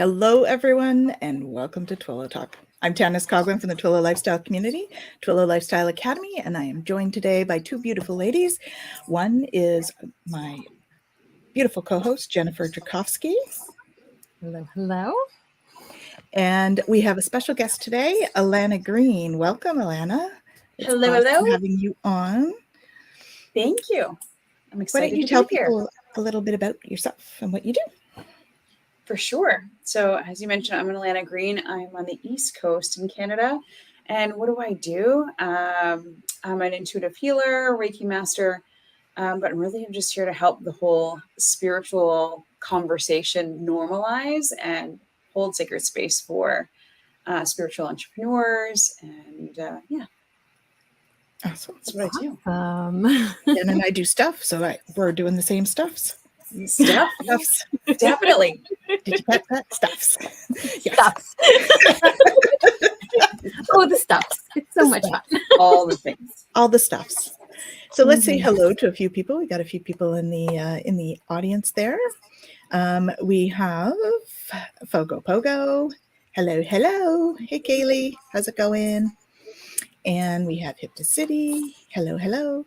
Hello, everyone, and welcome to Twillow Talk. I'm Tanys Coughlin from the Twillow Lifestyle Community, Twillow Lifestyle Academy, and I am joined today by two beautiful ladies. One is my beautiful co-host, Jennifer Drakowski. Hello, hello. And we have a special guest today, Alanna Green. Welcome, Alanna. Hello, hello. Having you on. Thank you. I'm excited. Why don't you tell people a little bit about yourself and what you do? For sure. So as you mentioned, I'm Alanna Green. I'm on the East Coast in Canada. And what do? I'm an intuitive healer, Reiki master, but really I'm just here to help the whole spiritual conversation normalize and hold sacred space for spiritual entrepreneurs. And Awesome. That's what I do. Jen and I do stuff, so we're doing the same stuffs. Stuffs. Definitely. Did you get that? Stuffs. Yes. Stuffs. Oh, the stuffs. It's so much fun. All the things. All the stuffs. So let's say hello to a few people. We got a few people in the audience there. We have Fogo Pogo. Hello, hello. Hey, Kaylee. How's it going? And we have Hip to City. Hello, hello.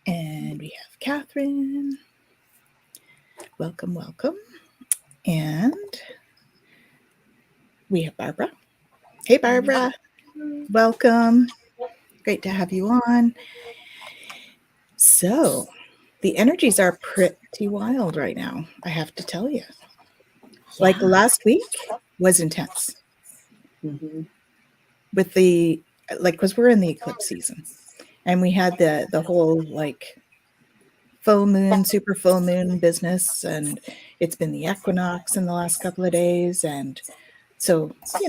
And we have Catherine. Welcome, welcome. And we have Barbara. Hey, Barbara. Welcome. Great to have you on. So the energies are pretty wild right now, I have to tell you. Like last week was intense. Mm-hmm. With because we're in the eclipse season. And we had the whole full moon, super full moon business, and it's been the equinox in the last couple of days. And so, I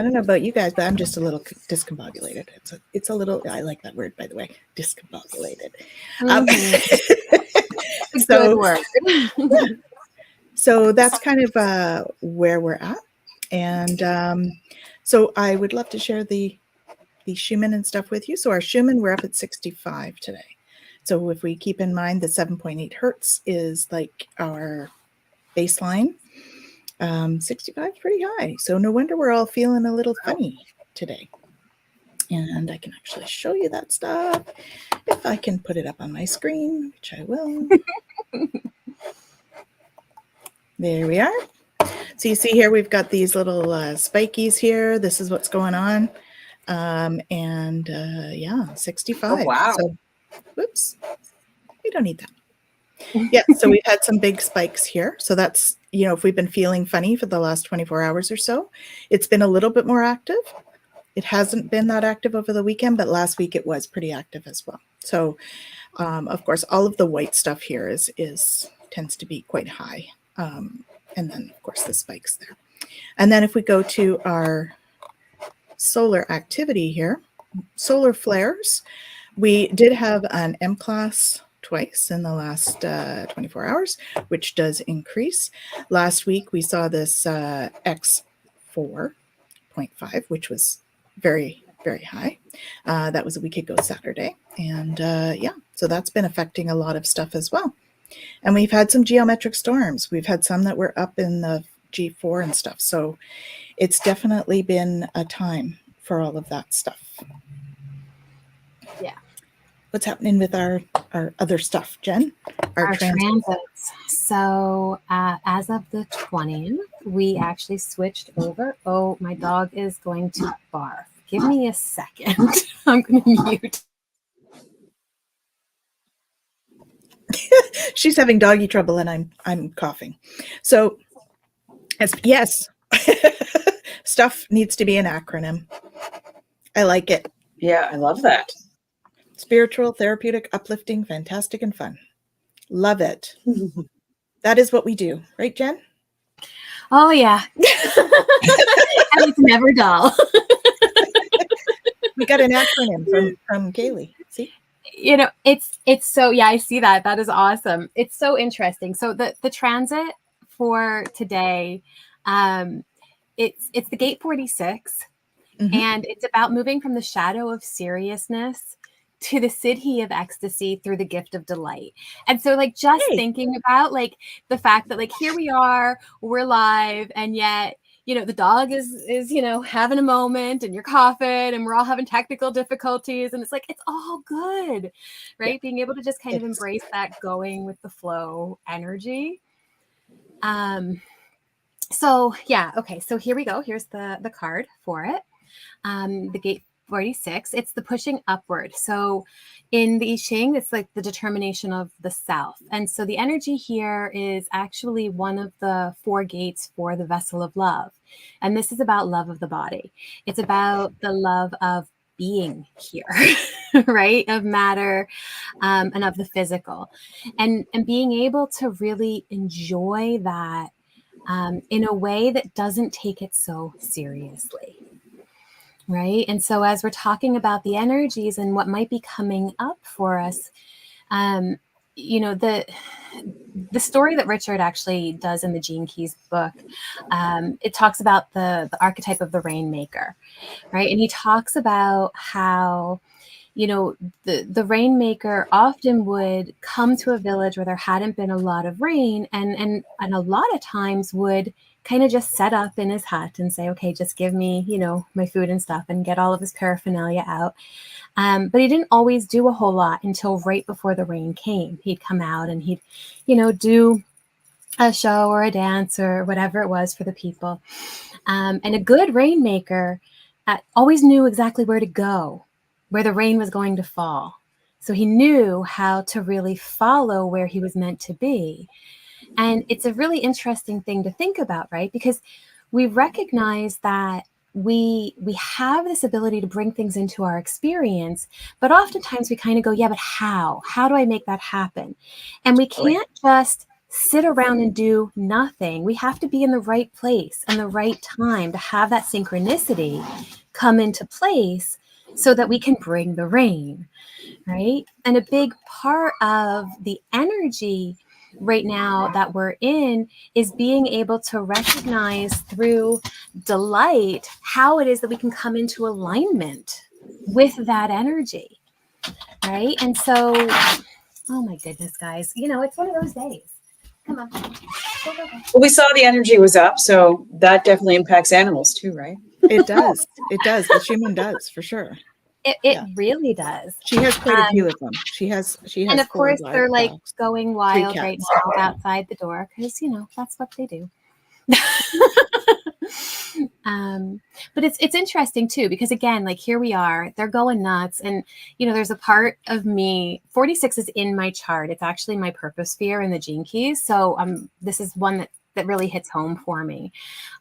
don't know about you guys, but I'm just a little discombobulated. It's a little, I like that word, by the way, discombobulated. It's a good word. So that's kind of where we're at. And so I would love to share the Schumann and stuff with you. So our Schumann, we're up at 65 today. So if we keep in mind the 7.8 hertz is like our baseline, 65 is pretty high. So no wonder we're all feeling a little funny today. And I can actually show you that stuff if I can put it up on my screen, which I will. There we are. So you see here, we've got these little spikies here. This is what's going on. 65. Oh, wow. So, whoops, we don't need that. Yeah, so we've had some big spikes here. So that's, if we've been feeling funny for the last 24 hours or so, it's been a little bit more active. It hasn't been that active over the weekend, but last week it was pretty active as well. So, of course, all of the white stuff here tends to be quite high. And then, of course, the spikes there. And then if we go to our solar activity here, solar flares, we did have an M class twice in the last 24 hours, which does increase. Last week, we saw this X4.5, which was very, very high. That was a week ago Saturday. And so that's been affecting a lot of stuff as well. And we've had some geometric storms. We've had some that were up in the G4 and stuff. So it's definitely been a time for all of that stuff. Yeah. What's happening with our other stuff, Jen? Our transits. So as of the 20th, we actually switched over. Oh, my dog is going to barf. Give me a second. I'm going to mute. She's having doggy trouble and I'm coughing. So yes, stuff needs to be an acronym. I like it. Yeah, I love that. Spiritual, therapeutic, uplifting, fantastic, and fun. Love it. That is what we do, right, Jen? Oh yeah. And it's never dull. We got an acronym from Kaylee. See? It's so, I see that. That is awesome. It's so interesting. So the transit for today, it's the gate 46, and it's about moving from the shadow of seriousness to the siddhi of ecstasy through the gift of delight. And so like just thinking about like the fact that like here we are, we're live, and yet the dog is having a moment, and you're coughing, and we're all having technical difficulties, and it's like it's all good, right? Yeah. Being able to just kind of embrace that going with the flow energy. So yeah, okay. So here we go. Here's the card for it. The gate 46. It's the pushing upward. So in the I Ching, it's like the determination of the self. And so the energy here is actually one of the 4 gates for the vessel of love. And this is about love of the body. It's about the love of being here, right? Of matter, and of the physical, and being able to really enjoy that in a way that doesn't take it so seriously. Right. And so as we're talking about the energies and what might be coming up for us, the story that Richard actually does in the Gene Keys book, it talks about the archetype of the rainmaker, right? And he talks about how, the rainmaker often would come to a village where there hadn't been a lot of rain, and a lot of times would kind of just set up in his hut and say, okay, just give me, my food and stuff, and get all of his paraphernalia out. But he didn't always do a whole lot until right before the rain came. He'd come out and he'd, do a show or a dance or whatever it was for the people. And a good rainmaker always knew exactly where to go, where the rain was going to fall. So he knew how to really follow where he was meant to be. And it's a really interesting thing to think about, right? Because we recognize that we have this ability to bring things into our experience, but oftentimes we kind of go, yeah, but how? How do I make that happen? And we can't just sit around and do nothing. We have to be in the right place and the right time to have that synchronicity come into place so that we can bring the rain, right? And a big part of the energy right now that we're in is being able to recognize through delight how it is that we can come into alignment with that energy, right? And so, oh my goodness, guys, it's one of those days. Come on. Well, we saw the energy was up, so that definitely impacts animals too, right? It does. It does. The human does, for sure. It really does. She has quite a few of them. She has. And of 4 course, they're like dogs, going wild right now outside the door because that's what they do. But it's interesting too, because again, like here we are, they're going nuts, and there's a part of me. 46 is in my chart. It's actually my purpose sphere in the Gene Keys. So this is one that really hits home for me.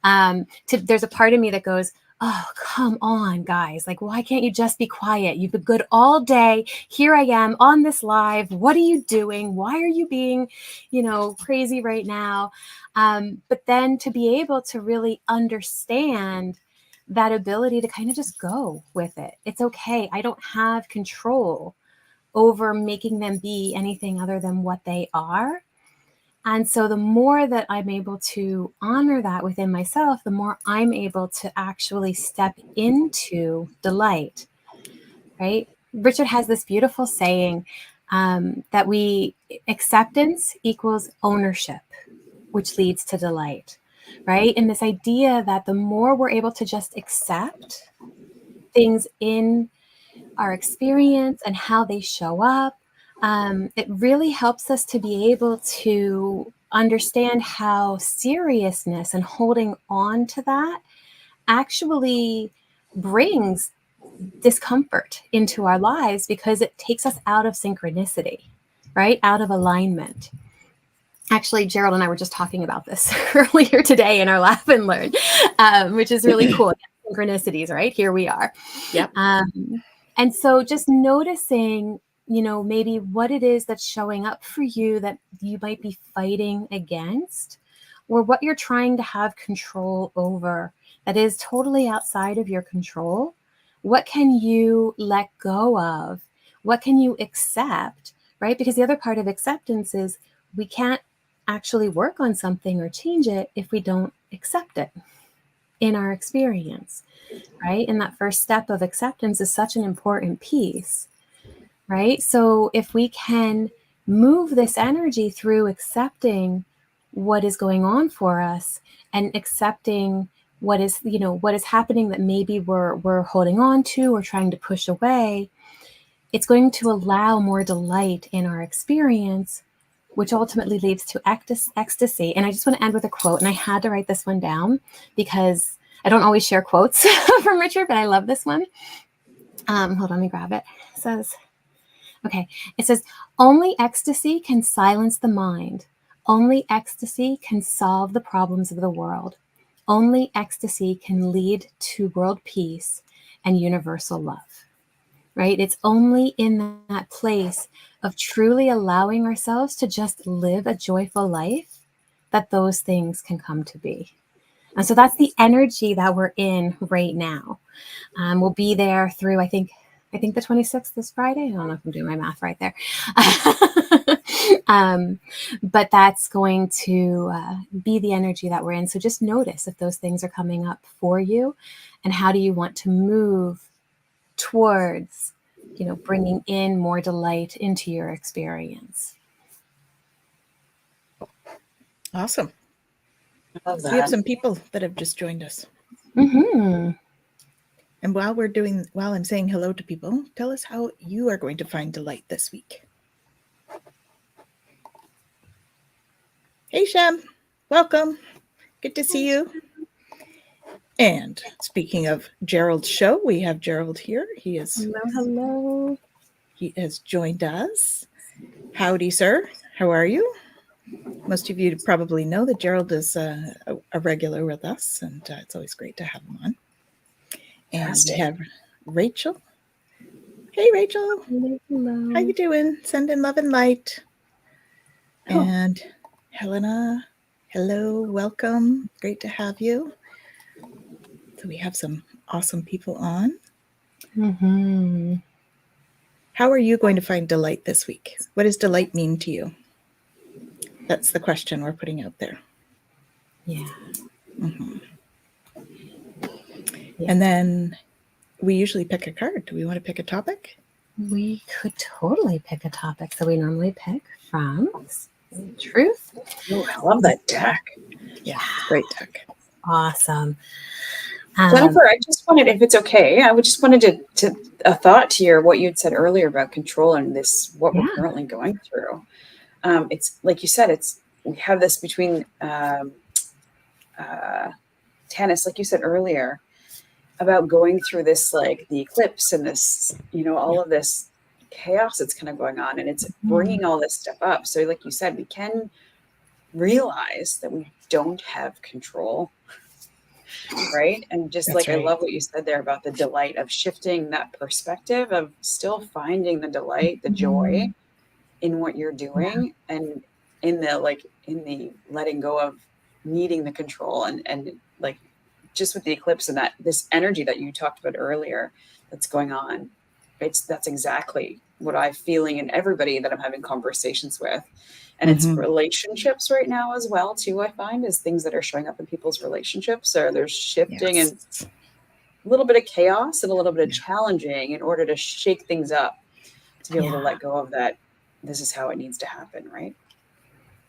There's a part of me that goes, oh, come on, guys. Like, why can't you just be quiet? You've been good all day. Here I am on this live. What are you doing? Why are you being, crazy right now? But then to be able to really understand that ability to kind of just go with it. It's okay. I don't have control over making them be anything other than what they are. And so the more that I'm able to honor that within myself, the more I'm able to actually step into delight, right? Richard has this beautiful saying that acceptance equals ownership, which leads to delight, right? And this idea that the more we're able to just accept things in our experience and how they show up, it really helps us to be able to understand how seriousness and holding on to that actually brings discomfort into our lives, because it takes us out of synchronicity, right? Out of alignment. Actually, Gerald and I were just talking about this earlier today in our Laugh and Learn, which is really cool. Synchronicities, right? Here we are. Yep. And so just noticing, maybe what it is that's showing up for you that you might be fighting against, or what you're trying to have control over that is totally outside of your control. What can you let go of? What can you accept, right? Because the other part of acceptance is we can't actually work on something or change it if we don't accept it in our experience, right? And that first step of acceptance is such an important piece. right? So if we can move this energy through accepting what is going on for us and accepting what is, what is happening that maybe we're holding on to or trying to push away, it's going to allow more delight in our experience, which ultimately leads to ecstasy. And I just want to end with a quote, and I had to write this one down because I don't always share quotes from Richard, but I love this one. Hold on, let me grab it. It says, only ecstasy can silence the mind. Only ecstasy can solve the problems of the world. Only ecstasy can lead to world peace and universal love, right? It's only in that place of truly allowing ourselves to just live a joyful life that those things can come to be. And so that's the energy that we're in right now. We'll be there through, I think the 26th is Friday. I don't know if I'm doing my math right there. But that's going to be the energy that we're in. So just notice if those things are coming up for you, and how do you want to move towards, bringing in more delight into your experience. Awesome. I love that. We have some people that have just joined us. Mm-hmm. And while I'm saying hello to people, tell us how you are going to find delight this week. Hey, Shem. Welcome. Good to see you. And speaking of Gerald's show, we have Gerald here. Hello. He has joined us. Howdy, sir. How are you? Most of you probably know that Gerald is a regular with us, and it's always great to have him on. And we have Rachel. Hey, Rachel. Hello. How you doing? Sending love and light. Oh. And Helena. Hello. Welcome. Great to have you. So we have some awesome people on. Mm-hmm. How are you going to find delight this week? What does delight mean to you? That's the question we're putting out there. Yeah. Mm-hmm. Yeah. And then we usually pick a card. Do we want to pick a topic? We could totally pick a topic. So we normally pick from Truth. Oh, I love that deck. Yeah, great deck. Awesome. Jennifer, I just wanted, if it's okay, I would just wanted to a thought to what you'd said earlier about control and this, what we're currently going through. It's like you said, we have this between Tanys, like you said earlier, about going through this, like the eclipse and this, all of this chaos that's kind of going on, and it's bringing all this stuff up. So like you said, we can realize that we don't have control. Right. And just that's right. I love what you said there about the delight of shifting that perspective of still finding the delight, the joy in what you're doing, and in the letting go of needing the control, and like just with the eclipse and that this energy that you talked about earlier that's going on. That's exactly what I'm feeling in everybody that I'm having conversations with. And it's relationships right now as well, too, I find, is things that are showing up in people's relationships. Or there's shifting and a little bit of chaos and a little bit of challenging in order to shake things up, to be able to let go of that. This is how it needs to happen, right?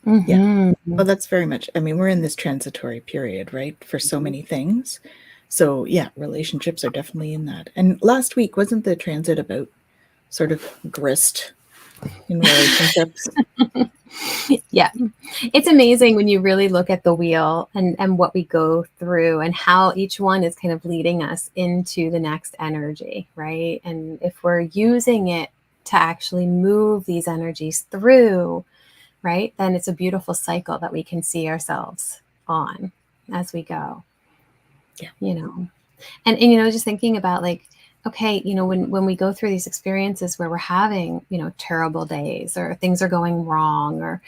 Mm-hmm. Yeah. Well, that's very much, we're in this transitory period, right? For so many things. So yeah, relationships are definitely in that. And last week, wasn't the transit about sort of grist in relationships? Yeah. It's amazing when you really look at the wheel and what we go through and how each one is kind of leading us into the next energy, right? And if we're using it to actually move these energies through, right, then it's a beautiful cycle that we can see ourselves on as we go. Yeah. And just thinking about like, okay, when we go through these experiences where we're having, terrible days or things are going wrong or,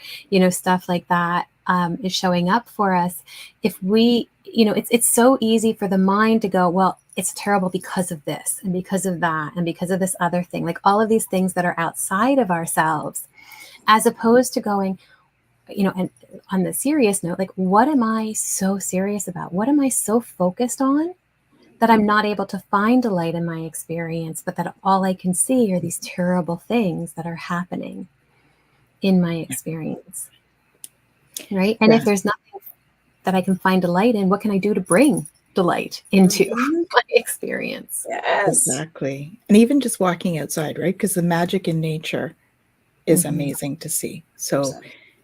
stuff like that is showing up for us. If we, it's so easy for the mind to go, well, it's terrible because of this and because of that and because of this other thing, like all of these things that are outside of ourselves, as opposed to going, and on the serious note, like, what am I so serious about? What am I so focused on that I'm not able to find delight in my experience, but that all I can see are these terrible things that are happening in my experience. Right? And if there's nothing that I can find delight in, what can I do to bring delight into my experience? Yes. Exactly. And even just walking outside, right? Because the magic in nature is amazing to see. So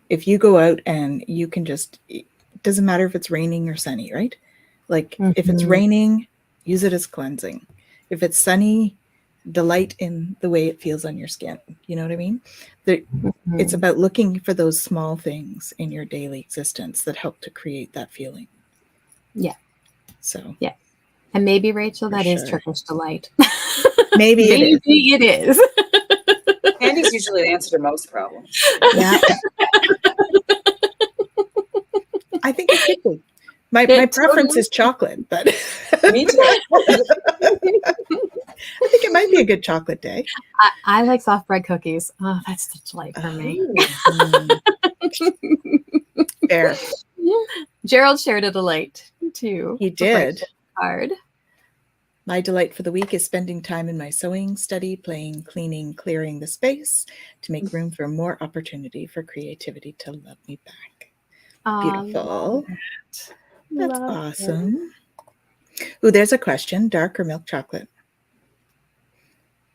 if you go out and you can just, it doesn't matter if it's raining or sunny, right? Like if it's raining, use it as cleansing. If it's sunny, delight in the way it feels on your skin. You know what I mean? It's about looking for those small things in your daily existence that help to create that feeling. Yeah. So. Yeah. And maybe, Rachel, that is sure. Turkish delight. Maybe it is. Candy's usually the answer to most problems. Yeah. I think it could be. My preference is chocolate, but me too. I think it might be a good chocolate day. I like soft bread cookies. Oh, that's the delight for me. Fair. Gerald shared a delight too. He did. Card. My delight for the week is spending time in my sewing, study, playing, cleaning, clearing the space to make room for more opportunity for creativity to love me back. Beautiful. That's awesome. Ooh, there's a question. Dark or milk chocolate?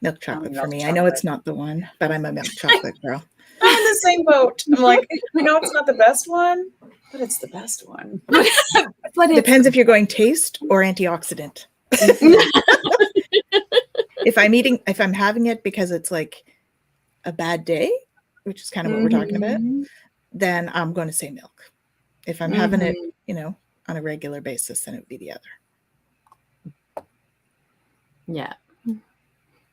Milk chocolate for me. I know it's not the one, but I'm a milk chocolate girl. I'm in the same boat. I'm like, I know it's not the best one, but it's the best one. But it depends if you're going taste or antioxidant. If I'm having it because it's like a bad day, which is kind of what we're talking about, then I'm going to say milk. If I'm having it, on a regular basis, then it would be the other. Yeah.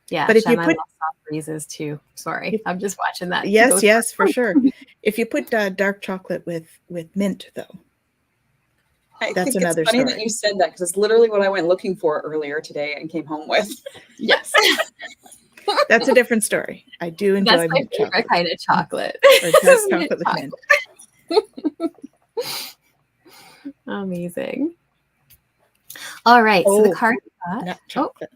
Yeah. But if you put soft breezes too. Sorry. I'm just watching that. Yes, for sure. If you put dark chocolate with mint though. That's another it's funny story. that you said that because it's literally what I went looking for earlier today and came home with. Yes. That's a different story. I do enjoy That's my mint favorite chocolate. kind of chocolate. Or dark chocolate with mint. Amazing. All right. So the card not chocolate.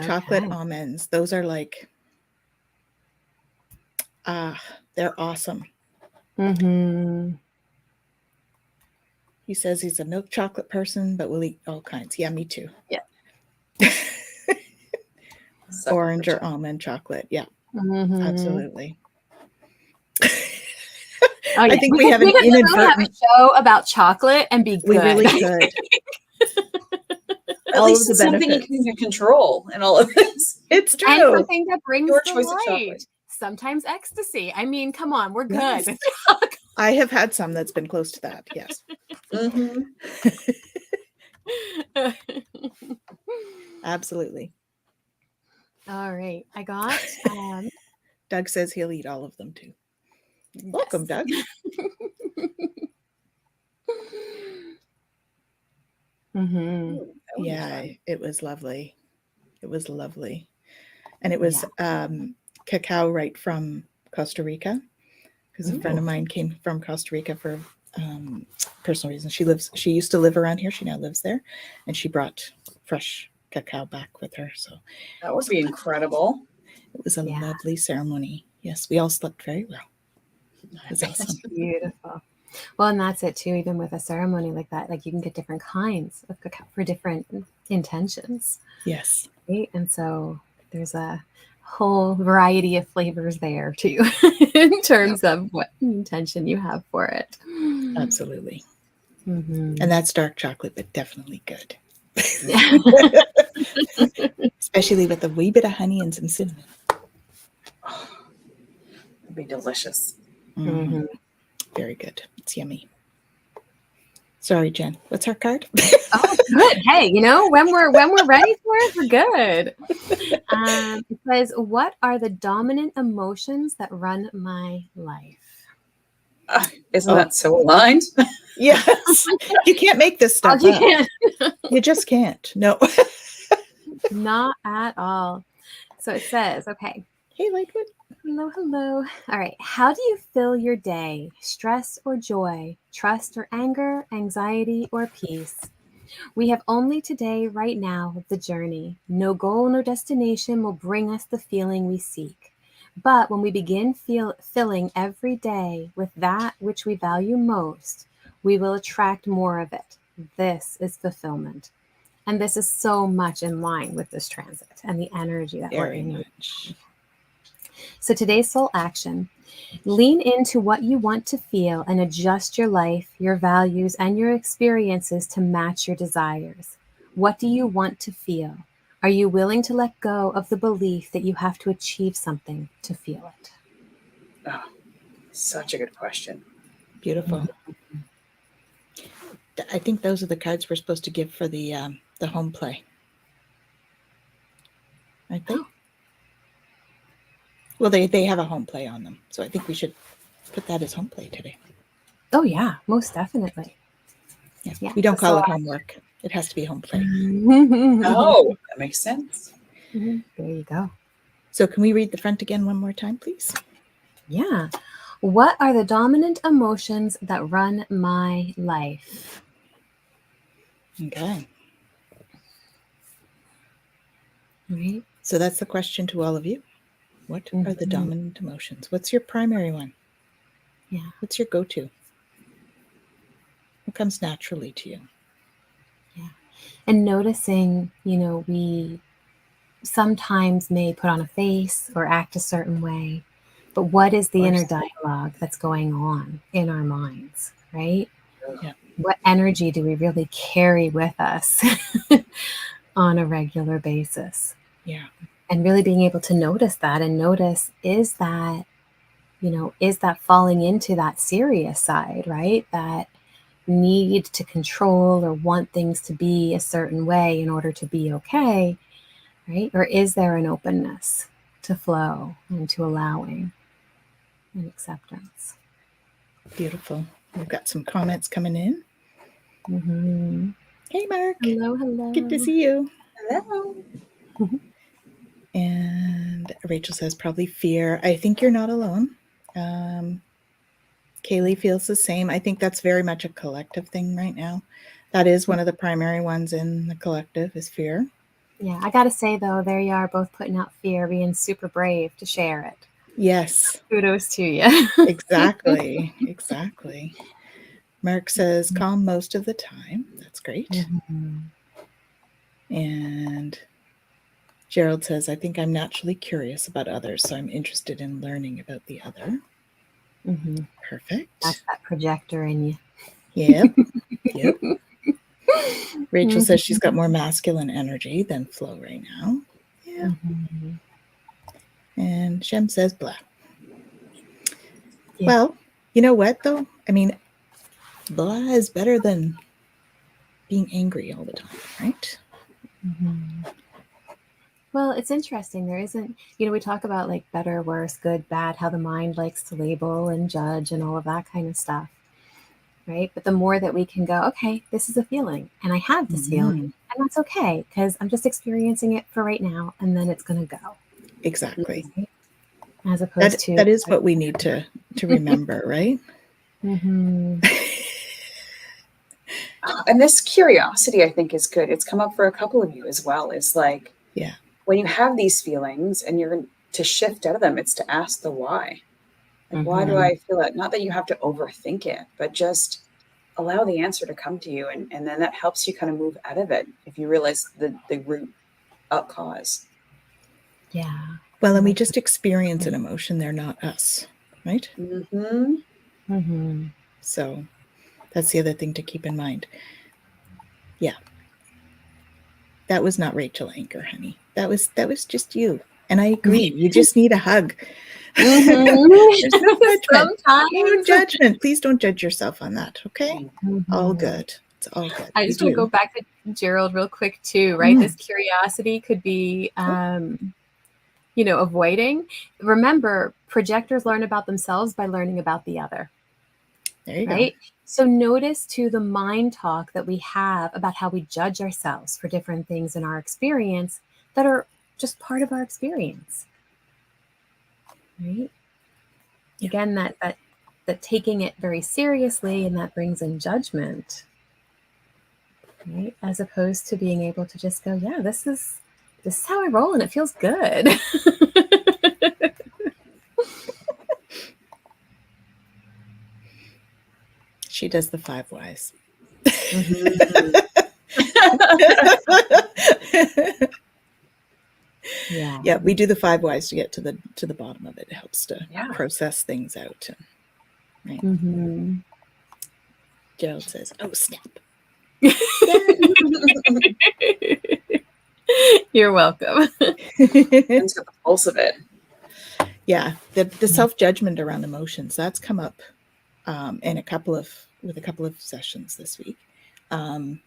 Chocolate almonds. Those are like they're awesome. He says he's a milk chocolate person, but will eat all kinds. Yeah, me too. Yeah. Orange or almond chocolate. Yeah. Absolutely. Oh, yeah. I think we have an inadvertent have a show about chocolate and be good. We really could. At least it's something you can control in all of this. It's true. And something that brings your choice of delight. chocolate. Sometimes ecstasy. I mean, come on, we're Yes. good. I have had some that's been close to that. Yes. Absolutely. All right. I got Doug says he'll eat all of them too. Welcome, Doug. Yeah, it was lovely. It was lovely. And it was cacao right from Costa Rica, because a friend of mine came from Costa Rica for personal reasons. She used to live around here. She now lives there, and she brought fresh cacao back with her. So that would be incredible. It was a lovely ceremony. Yes, we all slept very well. It was awesome. Beautiful. Well, and that's it too. Even with a ceremony like that, like you can get different kinds of cacao for different intentions. Yes. Right? And so there's a whole variety of flavors there too, in terms of what intention you have for it. Absolutely. And that's dark chocolate, but definitely good. Especially with a wee bit of honey and some cinnamon. It'd be delicious. Very good. It's yummy. Sorry, Jen. What's our card? Oh, good. Hey, when we're ready for it, we're good. It says, "What are the dominant emotions that run my life?" Isn't that so aligned? Yes. You can't make this stuff up. You just can't. No. Not at all. So it says, okay. Hey, Lightwood. Hello. All right. How do you fill your day? Stress or joy? Trust or anger? Anxiety or peace? We have only today, right now, the journey. No goal nor destination will bring us the feeling we seek. But when we begin filling every day with that which we value most, we will attract more of it. This is fulfillment. And this is so much in line with this transit and the energy that we're Very in. much. So today's soul action: lean into what you want to feel and adjust your life, your values, and your experiences to match your desires. What do you want to feel? Are you willing to let go of the belief that you have to achieve something to feel it? Oh, such a good question. Beautiful. I think those are the cards we're supposed to give for the home play. Aren't they? Oh. Well, they have a home play on them, so I think we should put that as home play today. Oh yeah, most definitely. Yeah. We don't call it homework. It has to be home play. Oh, that makes sense. There you go. So can we read the front again one more time, please? Yeah. What are the dominant emotions that run my life? Okay. Right. So that's the question to all of you. What are the dominant emotions? What's your primary one? Yeah. What's your go-to? What comes naturally to you? Yeah. And noticing, we sometimes may put on a face or act a certain way, but what is the inner dialogue that's going on in our minds, right? Yeah. What energy do we really carry with us on a regular basis? Yeah. And really being able to notice that and notice, is that falling into that serious side, right? That need to control or want things to be a certain way in order to be okay, right? Or is there an openness to flow and to allowing and acceptance? Beautiful. We've got some comments coming in. Mm-hmm. Hey, Mark. Hello, hello. Good to see you. Hello. And Rachel says probably fear. I think you're not alone. Kaylee feels the same. I think that's very much a collective thing right now. That is one of the primary ones in the collective is fear. Yeah, I got to say, though, there you are both putting out fear, being super brave to share it. Yes. Kudos to you. Exactly. Exactly. Mark says calm most of the time. That's great. Mm-hmm. And Gerald says, I think I'm naturally curious about others, so I'm interested in learning about the other. Mm-hmm. Perfect. That's that projector in you. Yep. Yep. Rachel says she's got more masculine energy than flow right now. Yeah. Mm-hmm. And Shem says blah. Yeah. Well, you know what, though? I mean, blah is better than being angry all the time, right? Mm-hmm. Well, it's interesting. There isn't, we talk about like better, worse, good, bad, how the mind likes to label and judge and all of that kind of stuff, right? But the more that we can go, okay, this is a feeling and I have this feeling, and that's okay because I'm just experiencing it for right now, and then it's going to go. Exactly. Right? As opposed to... That is what we need to remember, right? Mm-hmm. And this curiosity, I think, is good. It's come up for a couple of you as well. It's like, yeah, when you have these feelings and you're to shift out of them, it's to ask the why. Like, why do I feel it? Not that you have to overthink it, but just allow the answer to come to you. And then that helps you kind of move out of it if you realize the root cause. Yeah. Well, and we just experience an emotion. They're not us, right? Mm-hmm. Mm-hmm. So that's the other thing to keep in mind. Yeah. That was not Rachel Anchor, honey. That was just you. And I agree. You just need a hug. Mm-hmm. There's no judgment. Sometimes. No judgment. Please don't judge yourself on that. Okay? Mm-hmm. All good. It's all good. I just want to go back to Gerald real quick too, right? This curiosity could be, avoiding. Remember, projectors learn about themselves by learning about the other. There you right? go. So notice to the mind talk that we have about how we judge ourselves for different things in our experience that are just part of our experience, right? Yeah. Again, that taking it very seriously, and that brings in judgment. right? As opposed to being able to just go, yeah, this is how I roll and it feels good. She does the 5 whys. Yeah. Yeah, we do the 5 whys to get to the bottom of it. It helps to Yeah. process things out. Right. Mm-hmm. Gerald says, "Oh snap!" You're welcome. It's got the pulse of it. Yeah, the self-judgment around emotions, that's come up with a couple of sessions this week. And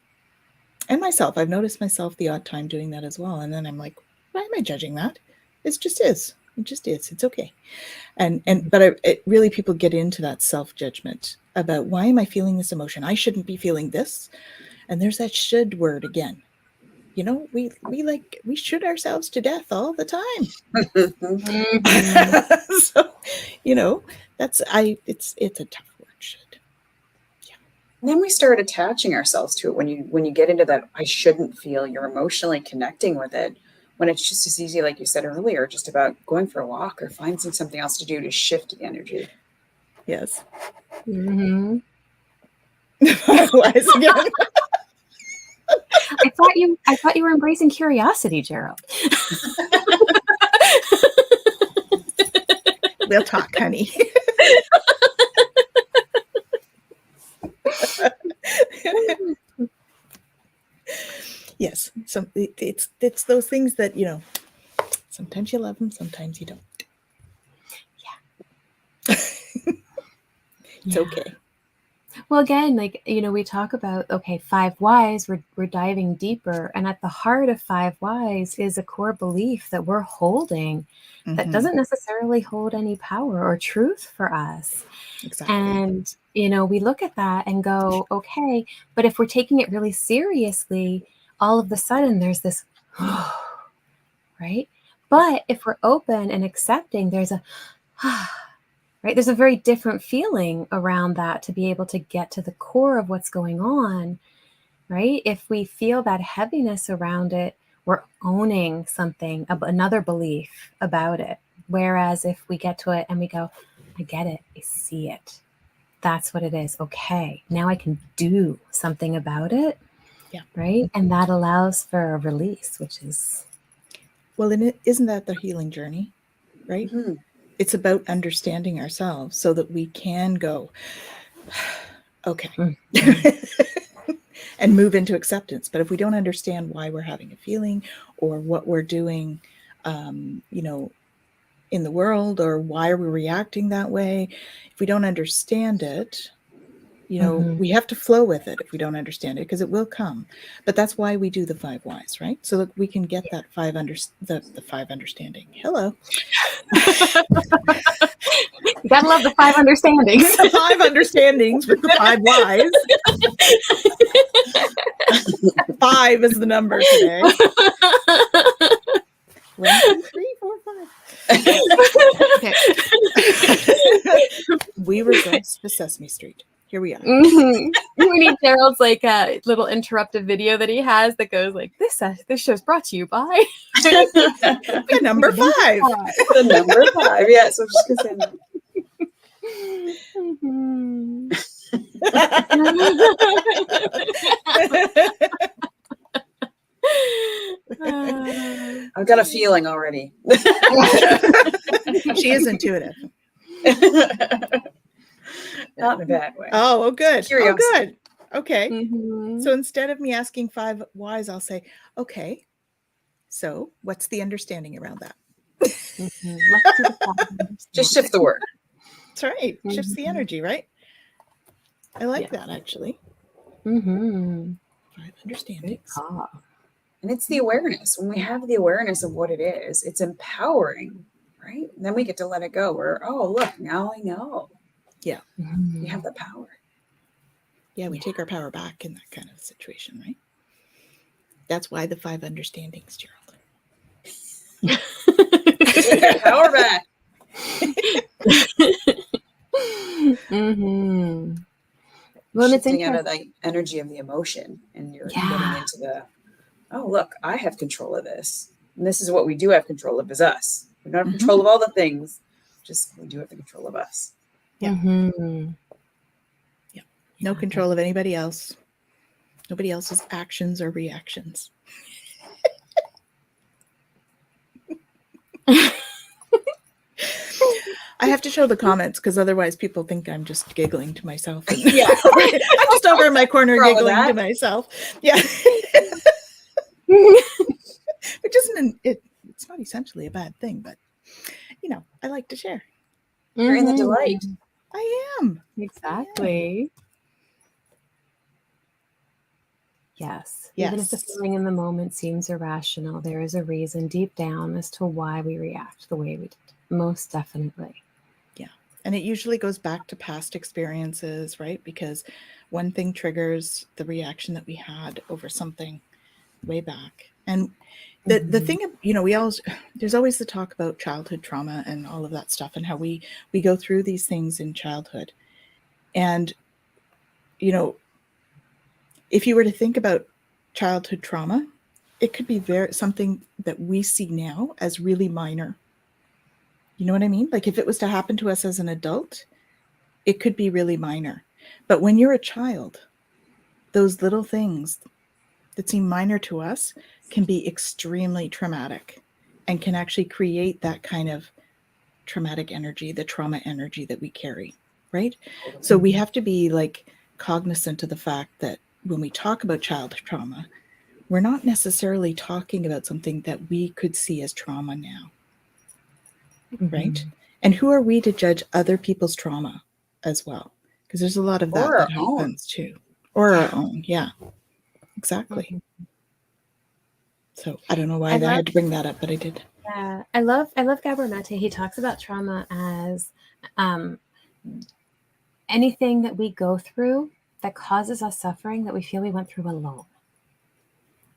myself, I've noticed myself the odd time doing that as well. And then I'm like, why am I judging that? It just is. It just is. It's okay. But really, people get into that self-judgment about, why am I feeling this emotion? I shouldn't be feeling this. And there's that should word again. You know, we should ourselves to death all the time. Mm-hmm. So, you know, it's a tough word, should. Yeah. And then we start attaching ourselves to it when you get into that I shouldn't feel, you're emotionally connecting with it, when it's just as easy, like you said earlier, just about going for a walk or finding something else to do to shift the energy. Yes. Mm-hmm. Wise again. I thought you were embracing curiosity, Gerald. We'll talk, honey. Yes. So it's those things that, you know, sometimes you love them, sometimes you don't. Yeah. It's okay. Well, again, like, you know, we talk about, okay, 5 whys, we're diving deeper. And at the heart of 5 whys is a core belief that we're holding that doesn't necessarily hold any power or truth for us. Exactly. And, you know, we look at that and go, okay, but if we're taking it really seriously, all of a sudden there's this, right? But if we're open and accepting, there's a, right? There's a very different feeling around that to be able to get to the core of what's going on, right? If we feel that heaviness around it, we're owning something, another belief about it. Whereas if we get to it and we go, I get it, I see it. That's what it is. Okay, now I can do something about it. Yeah. Right? And that allows for a release, which is... Well, and isn't that the healing journey, right? Mm-hmm. It's about understanding ourselves so that we can go, okay, and move into acceptance. But if we don't understand why we're having a feeling or what we're doing, you know, in the world, or why are we reacting that way, if we don't understand it, you know, we have to flow with it if we don't understand it, because it will come. But that's why we do the 5 whys, right? So that we can get that the 5 understanding. Hello. You gotta love the 5 understandings. The 5 understandings with the 5 whys. 5 is the number today. 1, 2, 3, 4, 5. Okay. We regress the Sesame Street. Here we are. Mm-hmm. We need Gerald's like little interruptive video that he has that goes like, this show's brought to you by the number 5. The number 5. Yeah, so I'm just gonna say that. Mm-hmm. I've got a feeling already. She is intuitive. Not in a bad way. Oh, good. Curiosity. Oh, good. Okay. Mm-hmm. So instead of me asking 5 whys, I'll say, okay, so what's the understanding around that? Mm-hmm. Let's do the 5 understandings. Just shift the word. That's right. Shifts the energy, right? I like Yeah. that, actually. Mm-hmm. 5 understandings. And it's the awareness. When we have the awareness of what it is, it's empowering, right? And then we get to let it go. We're, oh, look, now I know. Yeah. Mm-hmm. We have the power. Yeah, we take our power back in that kind of situation, right? That's why the 5 understandings, Gerald. Take that power back. Mm-hmm. Well, and it's shifting out of interesting. the energy of the emotion, and you're getting Yeah. into the, oh, look, I have control of this. And this is what we do have control of, is us. We don't have control of all the things, just we do have the control of us. Yeah. Mm-hmm. Yeah. No control of anybody else. Nobody else's actions or reactions. I have to show the comments because otherwise people think I'm just giggling to myself. Yeah. I'm just over in my corner What's wrong with giggling to that? myself. Yeah. Which isn't it's not essentially a bad thing, but I like to share. You're in the Mhm. delight. I am. Exactly. Yes. Even if the Yes. feeling in the moment seems irrational, there is a reason deep down as to why we react the way we did. Most definitely. Yeah. And it usually goes back to past experiences, right? Because one thing triggers the reaction that we had over something way back. And the thing, we always, there's always the talk about childhood trauma and all of that stuff and how we go through these things in childhood. And, if you were to think about childhood trauma, it could be something that we see now as really minor. You know what I mean? Like if it was to happen to us as an adult, it could be really minor. But when you're a child, those little things that seem minor to us can be extremely traumatic and can actually create that kind of traumatic energy, the trauma energy that we carry, right? So we have to be like cognizant of the fact that when we talk about child trauma, we're not necessarily talking about something that we could see as trauma now, right? And who are we to judge other people's trauma as well? Because there's a lot of Or that our own. happens too. Or our own, yeah, exactly. So I don't know why I had to bring that up, but I did. Yeah, I love Gabor Mate. He talks about trauma as anything that we go through that causes us suffering that we feel we went through alone.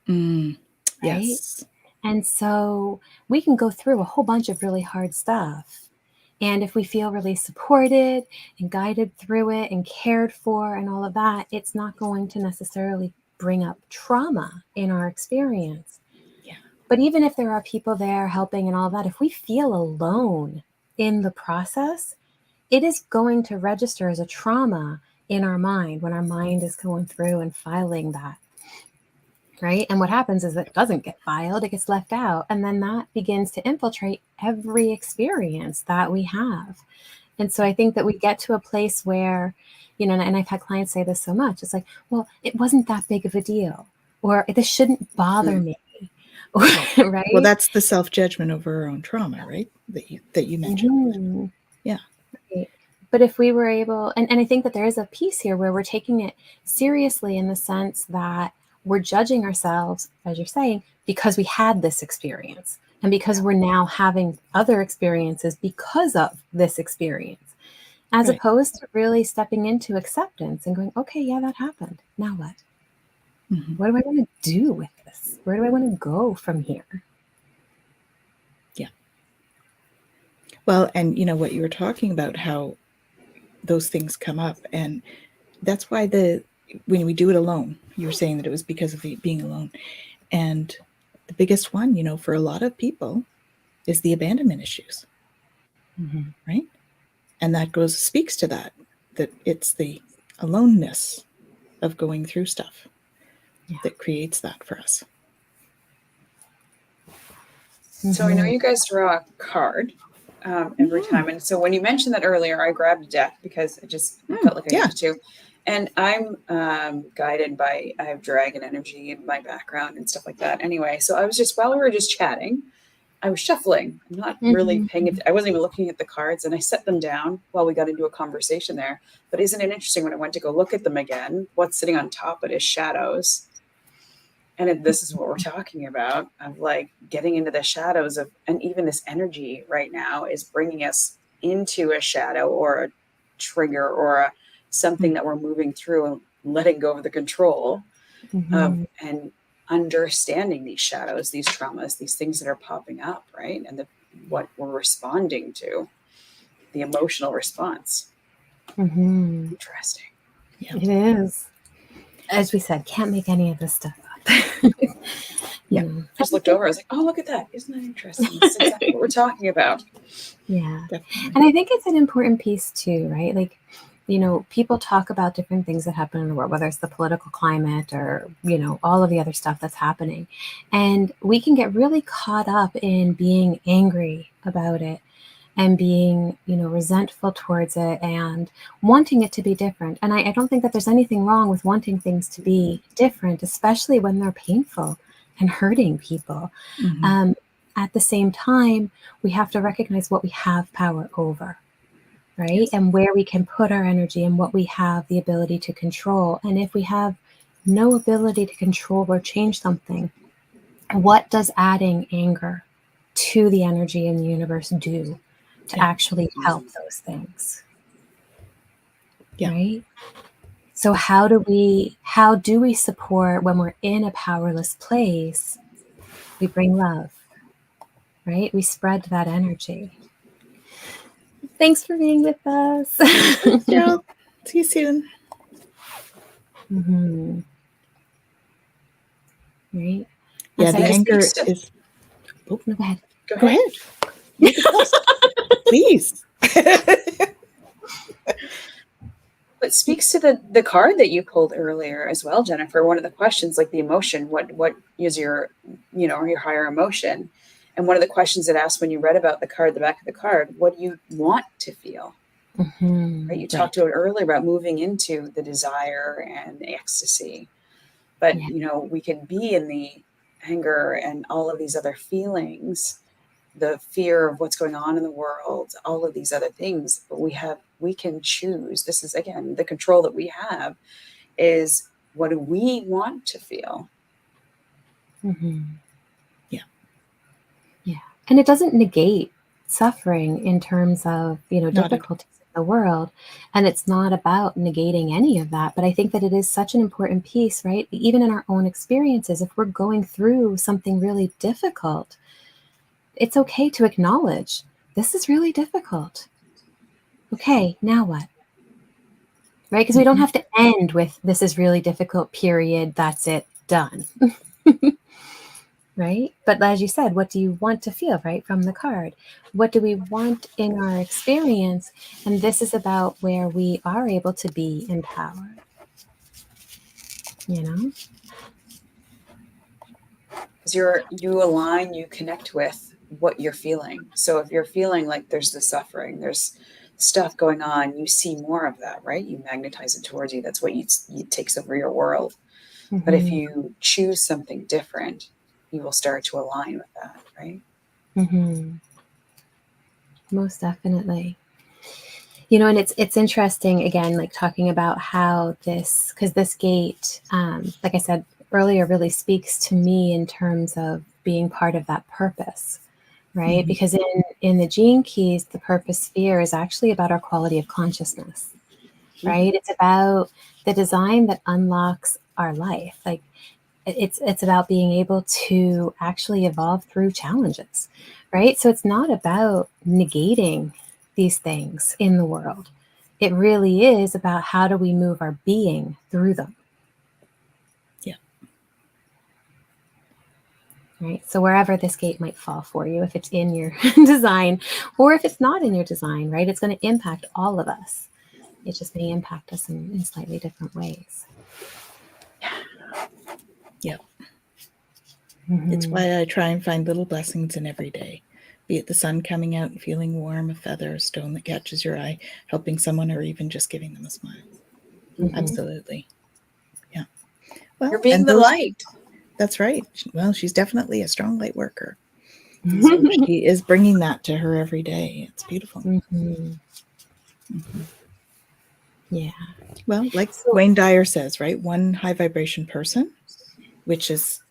Right? Yes. And so we can go through a whole bunch of really hard stuff. And if we feel really supported and guided through it and cared for and all of that, it's not going to necessarily bring up trauma in our experience. Yeah. But even if there are people there helping and all that, if we feel alone in the process, it is going to register as a trauma in our mind when our mind is going through and filing that. Right? And what happens is it doesn't get filed, it gets left out. And then that begins to infiltrate every experience that we have. And so I think that we get to a place where, and I've had clients say this so much, it's like, well, it wasn't that big of a deal, or this shouldn't bother me. Right? Well, that's the self-judgment over our own trauma, right? That you mentioned. Yeah. Right. But if we were able, and I think that there is a piece here where we're taking it seriously in the sense that we're judging ourselves, as you're saying, because we had this experience and because we're now having other experiences because of this experience, as opposed to really stepping into acceptance and going, okay, yeah, that happened. Now what? What do I want to do with this? Where do I want to go from here? Yeah. Well, and what you were talking about, how those things come up, and that's why when we do it alone, you were saying that it was because of being alone. And the biggest one, for a lot of people is the abandonment issues, right? And that speaks to that it's the aloneness of going through stuff that creates that for us. So I know you guys draw a card every time. And so when you mentioned that earlier, I grabbed a deck because I just felt like I needed to. And I'm guided by, I have dragon energy in my background and stuff like that. Anyway, so I was while we were just chatting, I was shuffling. I'm not really paying it. I wasn't even looking at the cards, and I set them down while we got into a conversation there. But isn't it interesting when I went to go look at them again, what's sitting on top of it is shadows. And this is what we're talking about, of like getting into the shadows of, and even this energy right now is bringing us into a shadow or a trigger or something that we're moving through and letting go of the control of, and understanding these shadows, these traumas, these things that are popping up, right? And what we're responding to, the emotional response. Interesting. Yeah. It is. As we said, can't make any of this stuff up. Yeah. Just looked over. I was like, oh, look at that. Isn't that interesting? That's exactly what we're talking about. Yeah. Definitely. And I think it's an important piece too, right? Like, people talk about different things that happen in the world, whether it's the political climate or, all of the other stuff that's happening. And we can get really caught up in being angry about it and being, resentful towards it and wanting it to be different. And I don't think that there's anything wrong with wanting things to be different, especially when they're painful and hurting people. Mm-hmm. At the same time, we have to recognize what we have power over, right? Yes. And where we can put our energy and what we have the ability to control. And if we have no ability to control or change something, what does adding anger to the energy in the universe do to actually help those things? Yeah. Right? So how do we support when we're in a powerless place? We bring love, right? We spread that energy. Thanks for being with us. Thanks, Cheryl. See you soon. Mm-hmm. Right? Yeah, So the it anger speaks to- is. Oh, No, go ahead. go ahead. Make it fast. Please. But speaks to the card that you pulled earlier as well, Jennifer. One of the questions, like the emotion, what is your, your higher emotion? And one of the questions it asked when you read about the card, the back of the card, what do you want to feel? Mm-hmm. Right? You talked about earlier about moving into the desire and the ecstasy. But, we can be in the anger and all of these other feelings, the fear of what's going on in the world, all of these other things. But we can choose. This is, again, the control that we have is, what do we want to feel? Mm-hmm. Yeah. Yeah. And it doesn't negate suffering in terms of, difficulties in the world. And it's not about negating any of that. But I think that it is such an important piece, right? Even in our own experiences, if we're going through something really difficult, it's okay to acknowledge this is really difficult. Okay, now what? Right? Because we don't have to end with this is really difficult, period. That's it, done. Right? But as you said, what do you want to feel, right? From the card. What do we want in our experience? And this is about where we are able to be empowered. Because you align, you connect with what you're feeling. So if you're feeling like there's the suffering, there's stuff going on, you see more of that, right? You magnetize it towards you. That's what it takes over your world. Mm-hmm. But if you choose something different, you will start to align with that, right? Mm-hmm. Most definitely. And it's interesting, again, like talking about how because this gate, like I said earlier, really speaks to me in terms of being part of that purpose, right? Mm-hmm. Because in the Gene Keys, the purpose sphere is actually about our quality of consciousness, right? It's about the design that unlocks our life. Like it's about being able to actually evolve through challenges, right? So it's not about negating these things in the world. It really is about how do we move our being through them. Yeah. Right. So wherever this gate might fall for you, if it's in your design or if it's not in your design, right, it's going to impact all of us. It just may impact us in slightly different ways. Yeah. Mm-hmm. It's why I try and find little blessings in every day, be it the sun coming out and feeling warm, a feather, a stone that catches your eye, helping someone, or even just giving them a smile. Mm-hmm. Absolutely. Yeah. Well, you're being the light. That's right. Well, she's definitely a strong light worker. So she is bringing that to her every day. It's beautiful. Mm-hmm. Mm-hmm. Yeah. Well, like Wayne Dyer says, right? One high vibration person, which is,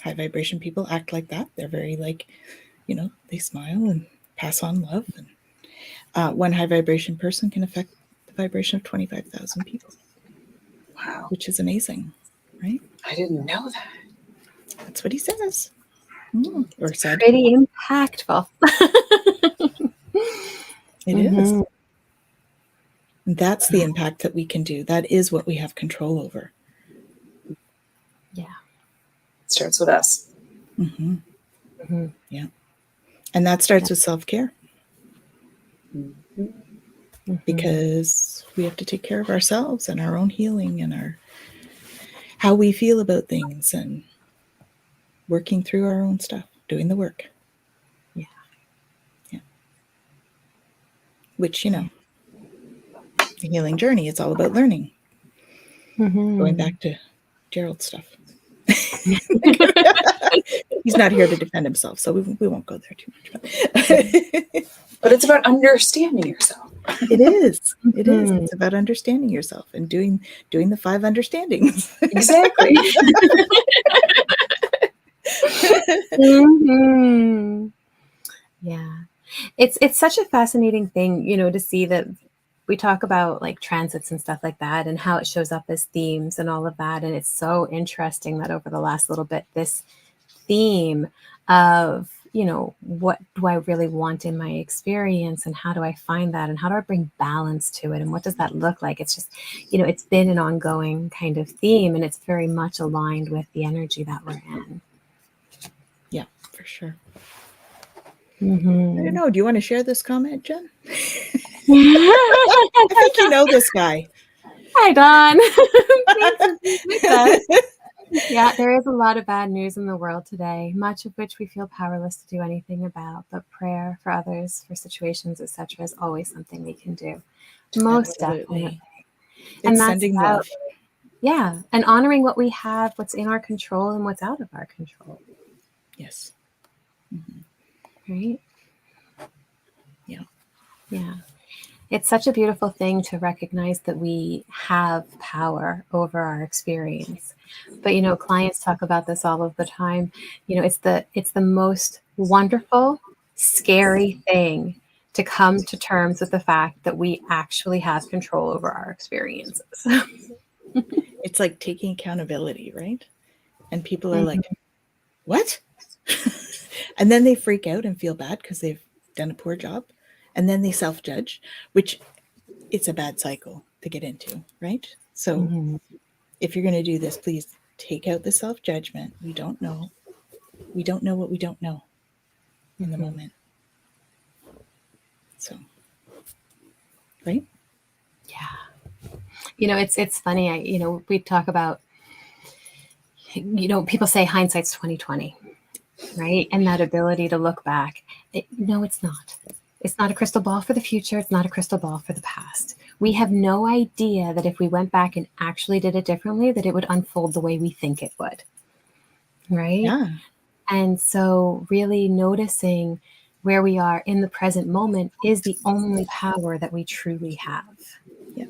high vibration people act like that. They're very they smile and pass on love. And one high vibration person can affect the vibration of 25,000 people. Wow. Which is amazing, right? I didn't know that. That's what he says. Or said. Pretty impactful. It is. And that's the impact that we can do. That is what we have control over. Yeah. It starts with us. Mm-hmm. Mm-hmm. Yeah. And that starts with self-care. Mm-hmm. Because we have to take care of ourselves and our own healing and how we feel about things and working through our own stuff, doing the work. Yeah. Yeah. Which, the healing journey, it's all about learning. Mm-hmm. Going back to Gerald's stuff. He's not here to defend himself, so we won't go there too much. But it's about understanding yourself. It is. It is. Mm-hmm. It's about understanding yourself and doing the 5 understandings. Exactly. Mm-hmm. Yeah. It's such a fascinating thing, to see that we talk about like transits and stuff like that and how it shows up as themes and all of that. And it's so interesting that over the last little bit, this theme of, what do I really want in my experience and how do I find that and how do I bring balance to it and what does that look like? It's just, it's been an ongoing kind of theme and it's very much aligned with the energy that we're in. Yeah, for sure. Mm-hmm. I don't know. Do you want to share this comment, Jen? I think you know this guy. Hi, Dawn. Thanks for being with us. Yeah, there is a lot of bad news in the world today, much of which we feel powerless to do anything about. But prayer for others, for situations, etc., is always something we can do. Most definitely. It's And that's sending about, love. yeah, and honoring what we have, what's in our control, and what's out of our control. Yes. Mm-hmm. Right? Yeah. Yeah. It's such a beautiful thing to recognize that we have power over our experience. But, clients talk about this all of the time. It's the most wonderful, scary thing to come to terms with the fact that we actually have control over our experiences. It's like taking accountability, right? And people are like, what? And then they freak out and feel bad because they've done a poor job. And then they self-judge, which it's a bad cycle to get into, right? So if you're going to do this, please take out the self-judgment. We don't know. We don't know what we don't know in the moment. So, right? Yeah. It's funny. We talk about, people say hindsight's 2020, right? And that ability to look back. No, it's not. It's not a crystal ball for the future. It's not a crystal ball for the past. We have no idea that if we went back and actually did it differently, that it would unfold the way we think it would. Right? Yeah. And so really noticing where we are in the present moment is the only power that we truly have. Yeah.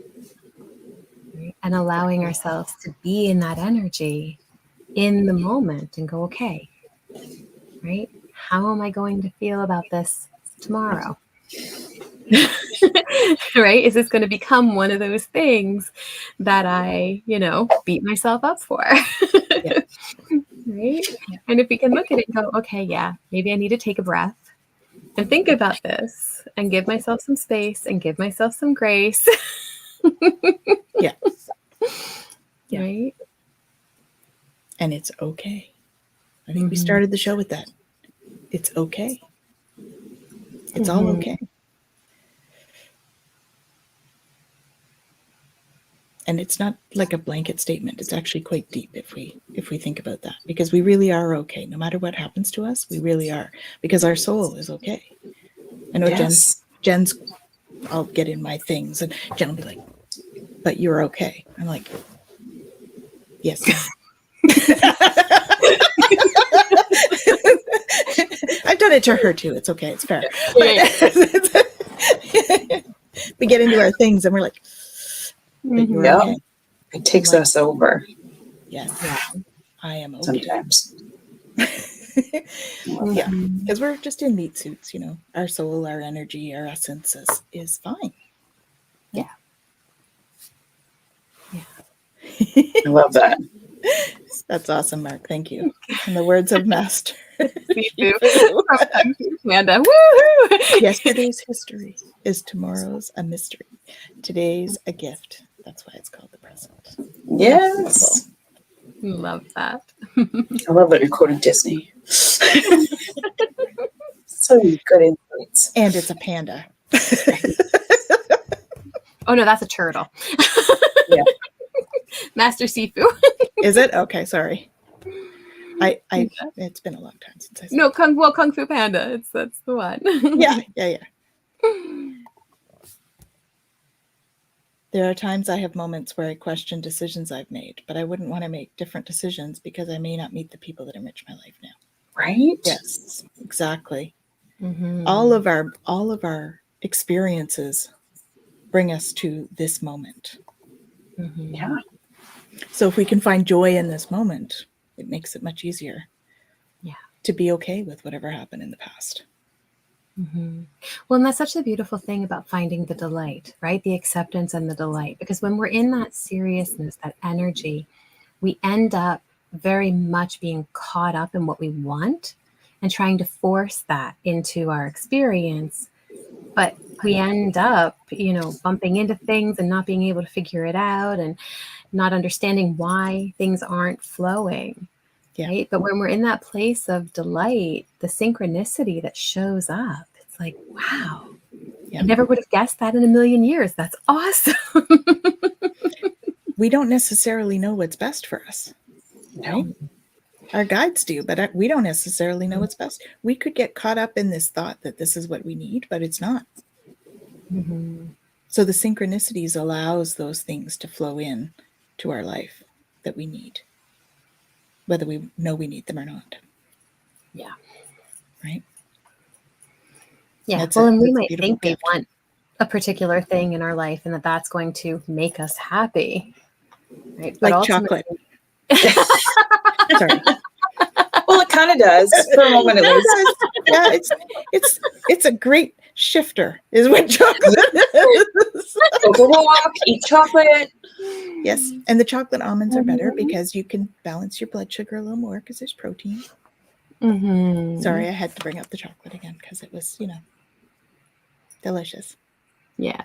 Right? And allowing ourselves to be in that energy in the moment and go, okay, right? How am I going to feel about this tomorrow? Right? Is this going to become one of those things that I, beat myself up for? Yeah. Right? Yeah. And if we can look at it and go, okay, yeah, maybe I need to take a breath and think about this and give myself some space and give myself some grace. Yeah. Yeah. Right? And it's okay. I think we started the show with that. It's okay. It's all okay. And it's not like a blanket statement. It's actually quite deep if we think about that, because we really are okay. No matter what happens to us, we really are, because our soul is okay. I know Jen's I'll get in my things and Jen will be like, but you're okay. I'm like, yes. I've done it to her too. It's okay. It's fair. We get into our things and we're like, but you're okay. It takes us over. Yes. Yeah. I am okay. Sometimes. Yeah. Because we're just in meat suits, Our soul, our energy, our essence is fine. Yeah. Yeah. I love that. That's awesome, Mark. Thank you. In the words of Master. Amanda. Woo-hoo! Yesterday's history is tomorrow's a mystery. Today's a gift. That's why it's called the present. Yes. Love that. I love that you quoted Disney. So many good insights. And it's a panda. Oh no, that's a turtle. Yeah. Master Sifu. Is it? Okay, sorry. It's been a long time since I saw No, Kung Fu Panda. That's the one. Yeah. There are times I have moments where I question decisions I've made, but I wouldn't want to make different decisions because I may not meet the people that enrich my life now. Right? Yes, exactly. Mm-hmm. All of our experiences bring us to this moment. Mm-hmm. Yeah. So if we can find joy in this moment, it makes it much easier. Yeah. To be okay with whatever happened in the past. Mm-hmm. Well, and that's such a beautiful thing about finding the delight, right? The acceptance and the delight. Because when we're in that seriousness, that energy, we end up very much being caught up in what we want and trying to force that into our experience. But we end up, bumping into things and not being able to figure it out and not understanding why things aren't flowing. Yeah. Right. But when we're in that place of delight, the synchronicity that shows up, it's like, wow, Yeah. I never would have guessed that in a million years. That's awesome. We don't necessarily know what's best for us. Right? No. Our guides do, but we don't necessarily know what's best. We could get caught up in this thought that this is what we need, but it's not. Mm-hmm. So the synchronicities allows those things to flow in to our life that we need, whether we know we need them or not. Yeah. Right? Yeah. That's And we a might beautiful think we gift. want a particular thing in our life and that's going to make us happy. Right. But Like ultimately, chocolate. Sorry. Well, it kind of does for a moment at least. Yeah, it's a great shifter, is what chocolate is. Go for a walk, eat chocolate. Yes, and the chocolate almonds are better Mhm. because you can balance your blood sugar a little more because there's protein. Mm-hmm. Sorry, I had to bring up the chocolate again because it was, delicious. Yeah.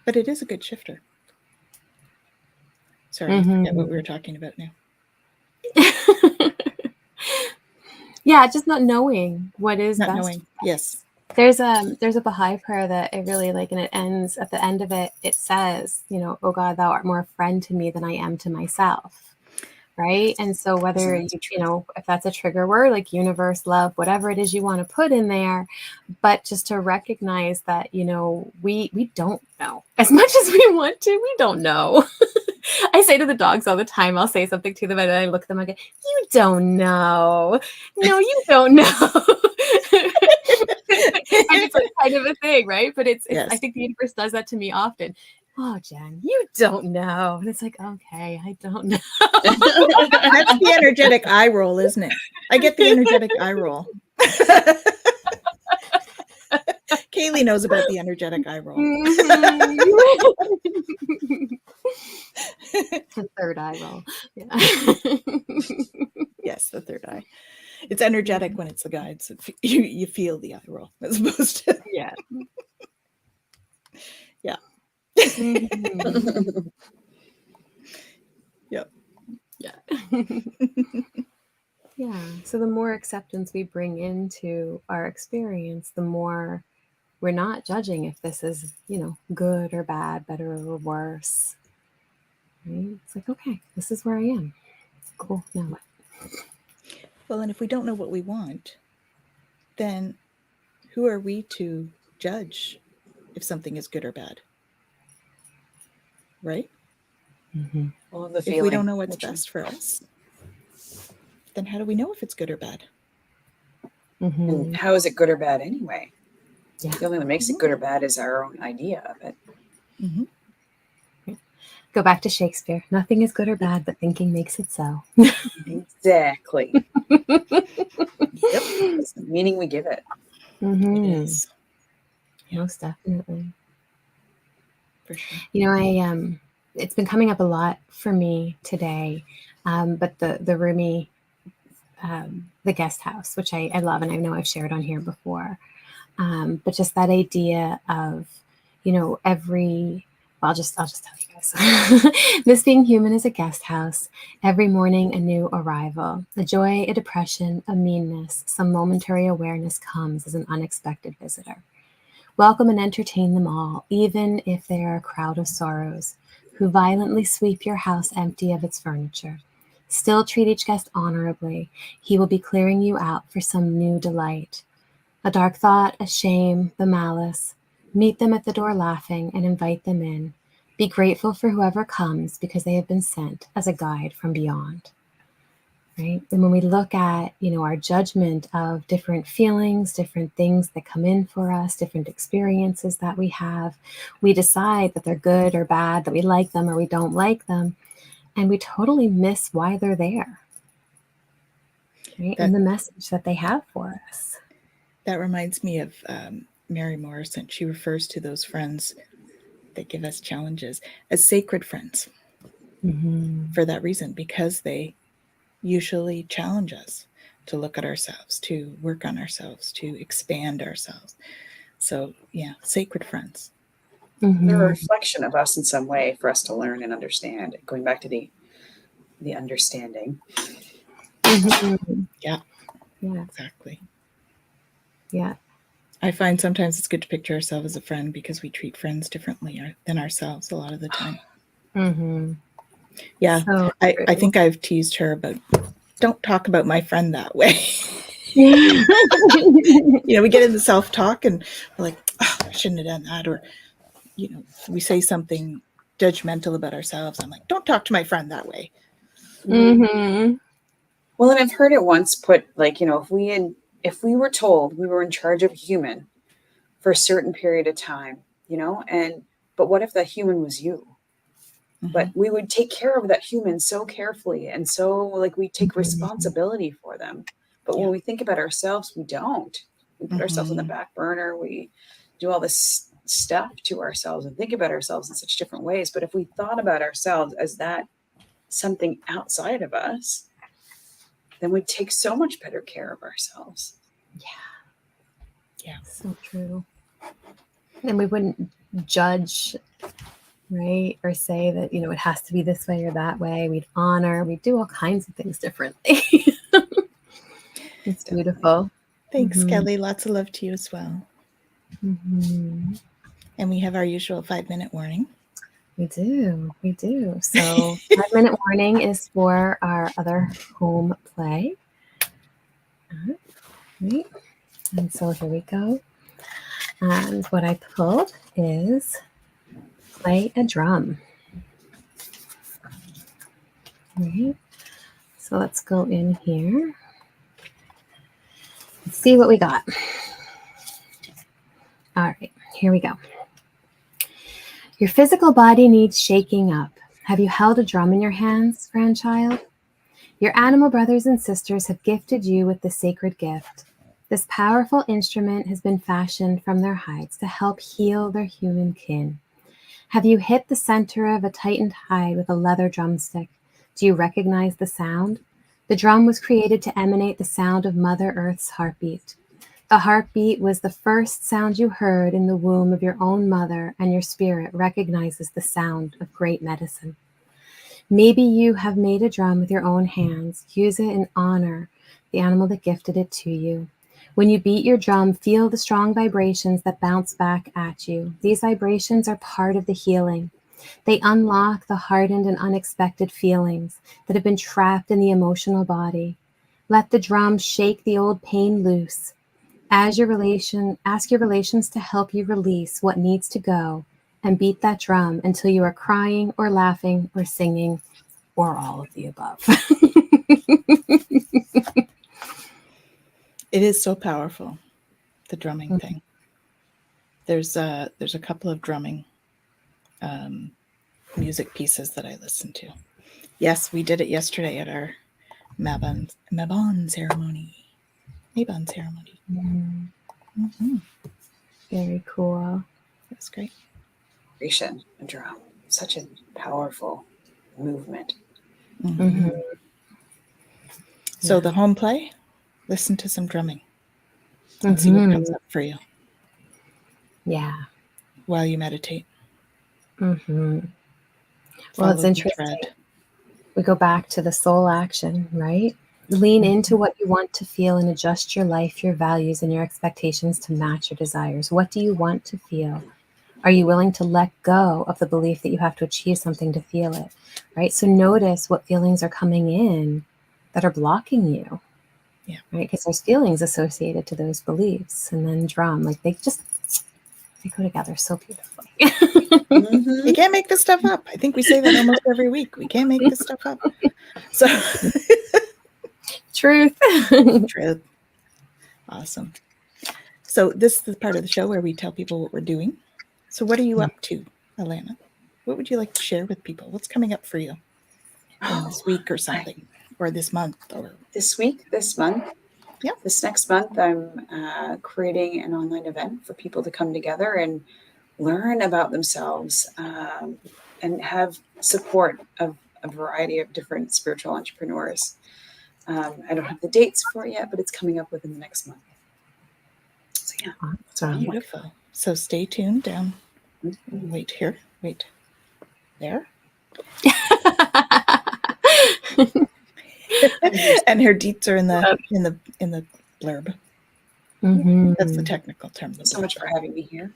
But it is a good shifter. Sorry, I forget what we were talking about now. Yeah, just not knowing what is Not best. knowing. Yes. There's a Baha'i prayer that I really like, and it ends at the end of it. It says, "Oh God, thou art more friend to me than I am to myself." Right. And so whether if that's a trigger word like universe, love, whatever it is you want to put in there, but just to recognize that, we don't know as much as we want to. We don't know. I say to the dogs all the time, I'll say something to them and I look at them and I go, you don't know. No, you don't know. It's like kind of a thing, right? But it's Yes. I think the universe does that to me often. Oh, Jen, you don't know. And it's like, okay, I don't know. That's the energetic eye roll, isn't it? I get the energetic eye roll. Kaylee knows about the energetic eye roll. The third eye roll. Yeah. Yes, the third eye. It's energetic when it's the guides. You feel the eye roll as opposed to Yeah. Yeah. Mm-hmm. Yep. Yeah. Yeah. So the more acceptance we bring into our experience, the more we're not judging if this is, good or bad, better or worse. Right? It's like, okay, this is where I am. Cool. Now what? Well, and if we don't know what we want, then who are we to judge if something is good or bad? Right? Mm-hmm. Well, the If feeling, we don't know what's best for us, then how do we know if it's good or bad? Mm-hmm. And how is it good or bad anyway? Yeah. The only thing that makes it good or bad is our own idea of it. Mm-hmm. Go back to Shakespeare. Nothing is good or bad, but thinking makes it so. Exactly. Yep. That's the meaning we give it. Mm-hmm. It is. Most definitely. For sure. It's been coming up a lot for me today, but the Rumi, the guest house, which I love, and I know I've shared on here before. But just that idea of, I'll just tell you guys. This being human is a guest house. Every morning, a new arrival. A joy, a depression, a meanness, some momentary awareness comes as an unexpected visitor. Welcome and entertain them all, even if they are a crowd of sorrows, who violently sweep your house empty of its furniture. Still treat each guest honorably. He will be clearing you out for some new delight. A dark thought, a shame, the malice. Meet them at the door laughing and invite them in. Be grateful for whoever comes because they have been sent as a guide from beyond. Right? And when we look at, our judgment of different feelings, different things that come in for us, different experiences that we have, we decide that they're good or bad, that we like them or we don't like them, and we totally miss why they're there. Right? And the message that they have for us. That reminds me of Mary Morrison. She refers to those friends that give us challenges as sacred friends for that reason, because they usually challenge us to look at ourselves, to work on ourselves, to expand ourselves. So yeah, sacred friends. They're a reflection of us in some way for us to learn and understand. Going back to the understanding. Yeah, Yeah, exactly. Yeah. I find sometimes it's good to picture ourselves as a friend because we treat friends differently than ourselves a lot of the time. Yeah, So I think I've teased her about, don't talk about my friend that way. We get into self-talk and we're like, oh, I shouldn't have done that. Or, we say something judgmental about ourselves. I'm like, don't talk to my friend that way. Well, and I've heard it once put, like, if we were told we were in charge of a human for a certain period of time, but what if that human was you? But we would take care of that human so carefully, and so, like, we take responsibility for them. But when we think about ourselves, we don't. We put ourselves on the back burner. We do all this stuff to ourselves and think about ourselves in such different ways. But if we thought about ourselves as that something outside of us, then we'd take so much better care of ourselves. Yeah. So true. And we wouldn't judge, right? Or say that, it has to be this way or that way. We'd honor, we'd do all kinds of things differently. It's beautiful. Thanks, Kelly. Lots of love to you as well. And we have our usual 5-minute warning. We do. So 5-minute warning is for our other home play. Right. And so here we go. And what I pulled is play a drum. Right. So let's go in here. Let's see what we got. All right, here we go. Your physical body needs shaking up. Have you held a drum in your hands, grandchild? Your animal brothers and sisters have gifted you with the sacred gift. This powerful instrument has been fashioned from their hides to help heal their human kin. Have you hit the center of a tightened hide with a leather drumstick? Do you recognize the sound? The drum was created to emanate the sound of Mother Earth's heartbeat. The heartbeat was the first sound you heard in the womb of your own mother, and your spirit recognizes the sound of great medicine. Maybe you have made a drum with your own hands. Use it and honor the animal that gifted it to you. When you beat your drum, feel the strong vibrations that bounce back at you. These vibrations are part of the healing. They unlock the hardened and unexpected feelings that have been trapped in the emotional body. Let the drum shake the old pain loose. Ask your relations to help you release what needs to go, and beat that drum until you are crying or laughing or singing or all of the above. It is so powerful, the drumming thing. There's a couple of drumming music pieces that I listen to. Yes, we did it yesterday at our Mabon ceremony. Very cool. That's great. A drum, such a powerful movement. So the home play, listen to some drumming and see what comes up for you. Yeah. while you meditate. Mm-hmm. Well, Follow it's the interesting. thread. We go back to the soul action, right? Lean into what you want to feel and adjust your life, your values, and your expectations to match your desires. What do you want to feel? Are you willing to let go of the belief that you have to achieve something to feel it, right? So notice what feelings are coming in that are blocking you, Yeah. right? Because there's feelings associated to those beliefs. And then drum, like they go together so beautifully. Mhm. You can't make this stuff up. I think we say that almost every week. We can't make this stuff up. So Truth. truth. Awesome. So this is the part of the show where we tell people what we're doing. So what are you up to, Alanna? What would you like to share with people? What's coming up for you in this week or something, or this month, or This week, this month, Yeah. this next month, I'm creating an online event for people to come together and learn about themselves and have support of a variety of different spiritual entrepreneurs. I don't have the dates for it yet, but it's coming up within the next month. So yeah, that's what I'm working beautiful. So stay tuned down. on. Wait here. Wait. There. And her deets are in the blurb. Mm-hmm. That's the technical term. Thanks so much for having me here.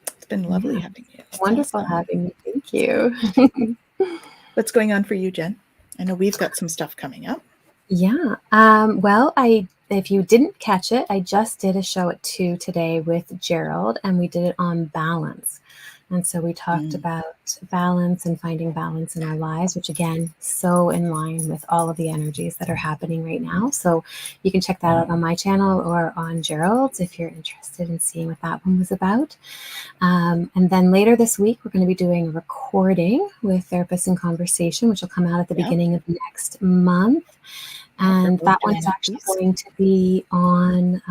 It's been lovely having you. It's Wonderful awesome. having you. Thank you. What's going on for you, Jen? I know we've got some stuff coming up. Yeah. Well, if you didn't catch it, I just did a show at 2 today with Gerald, and we did it on balance. And so we talked about balance and finding balance in our lives, which again, so in line with all of the energies that are happening right now. So you can check that out on my channel or on Gerald's if you're interested in seeing what that one was about. And then later this week, we're going to be doing a recording with Therapists in Conversation, which will come out at the beginning of next month. And that one is actually going to be on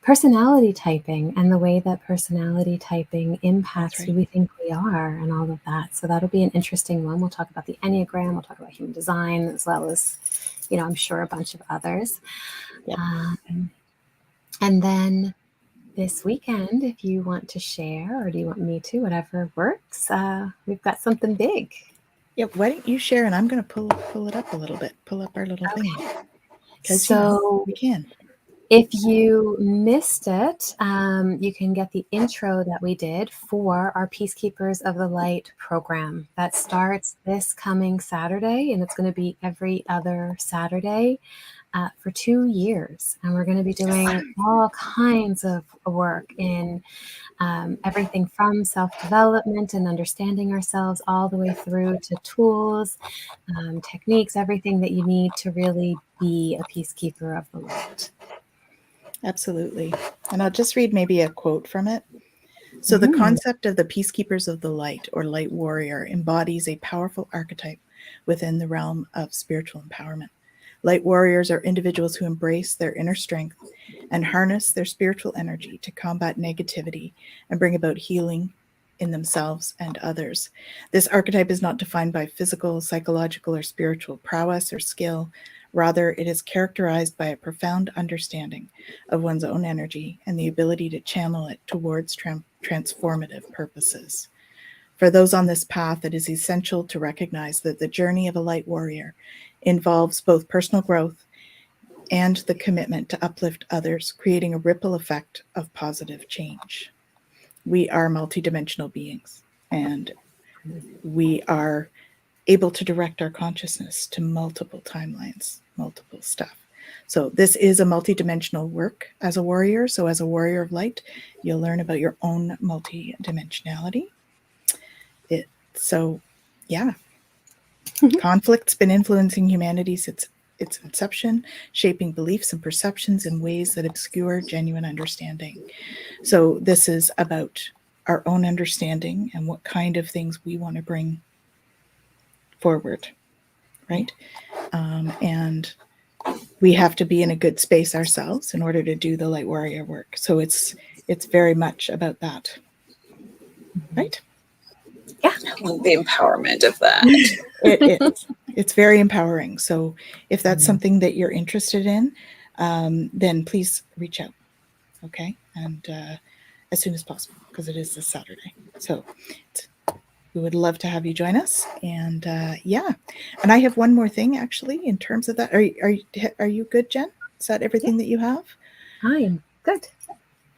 personality typing and the way that personality typing impacts who we think we are and all of that. So that'll be an interesting one. We'll talk about the Enneagram. We'll talk about human design, as well as, I'm sure a bunch of others. Yep. And then this weekend, if you want to share, or do you want me to, whatever works, we've got something big. Yeah, why don't you share, and I'm going to pull it up a little bit, pull up our little thing. Because we can. If you missed it, you can get the intro that we did for our Peacekeepers of the Light program that starts this coming Saturday, and it's going to be every other Saturday for 2 years. And we're going to be doing all kinds of work in everything from self-development and understanding ourselves all the way through to tools, techniques, everything that you need to really be a peacekeeper of the light. Absolutely. And I'll just read maybe a quote from it. So the concept of the Peacekeepers of the Light, or light warrior, embodies a powerful archetype within the realm of spiritual empowerment. Light warriors are individuals who embrace their inner strength and harness their spiritual energy to combat negativity and bring about healing in themselves and others. This archetype is not defined by physical, psychological, or spiritual prowess or skill. Rather, it is characterized by a profound understanding of one's own energy and the ability to channel it towards transformative purposes. For those on this path, it is essential to recognize that the journey of a light warrior involves both personal growth and the commitment to uplift others, creating a ripple effect of positive change. We are multidimensional beings, and we are able to direct our consciousness to multiple timelines, multiple stuff. So this is a multidimensional work as a warrior. So as a warrior of light, you'll learn about your own multidimensionality. Conflict's been influencing humanity since its inception, shaping beliefs and perceptions in ways that obscure genuine understanding. So this is about our own understanding and what kind of things we want to bring forward, right? And we have to be in a good space ourselves in order to do the light warrior work. So it's very much about that, right? Yeah, I love the empowerment of that. It is. It's very empowering. So if that's something that you're interested in, then please reach out. Okay. And as soon as possible because it is this Saturday. So we would love to have you join us. And yeah, and I have one more thing actually in terms of that. Are you good, Jen? Is that everything that you have? I am good.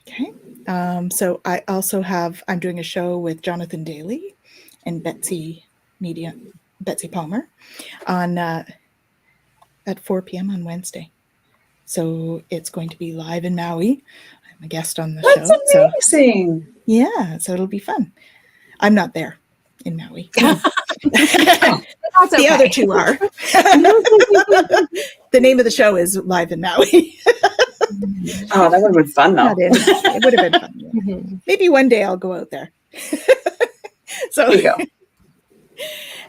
Okay. So I also I'm doing a show with Jonathan Daly and Betsy Palmer on at 4 p.m. on Wednesday. So it's going to be live in Maui. I'm a guest on the show. That's amazing. So, yeah, so it'll be fun. I'm not there in Maui. That's The okay. other two are. The name of the show is Live in Maui. Oh, that would have been fun though. It would have been fun. Yeah. Mm-hmm. Maybe one day I'll go out there. So There you go.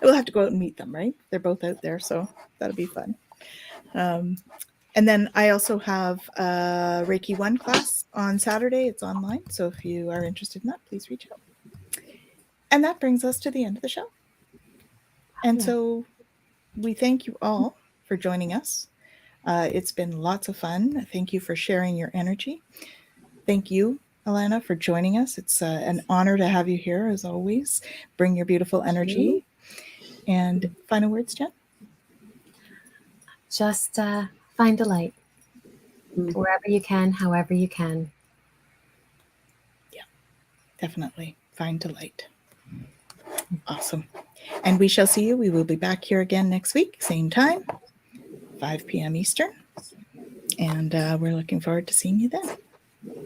we'll have to go out and meet them, right? They're both out there, so that'll be fun. And then I also have a Reiki 1 class on Saturday. It's online, so if you are interested in that, please reach out. And that brings us to the end of the show. And so we thank you all for joining us. It's been lots of fun. Thank you for sharing your energy. Thank you, Alanna, for joining us. It's an honor to have you here, as always. Bring your beautiful energy. And final words, Jen? Just find a light wherever you can, however you can. Yeah, definitely. Find the light. Awesome. And we shall see you. We will be back here again next week, same time, 5 p.m. Eastern. And we're looking forward to seeing you then.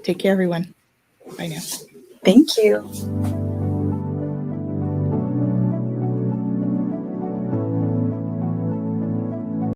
Take care, everyone. Bye now. Thank you.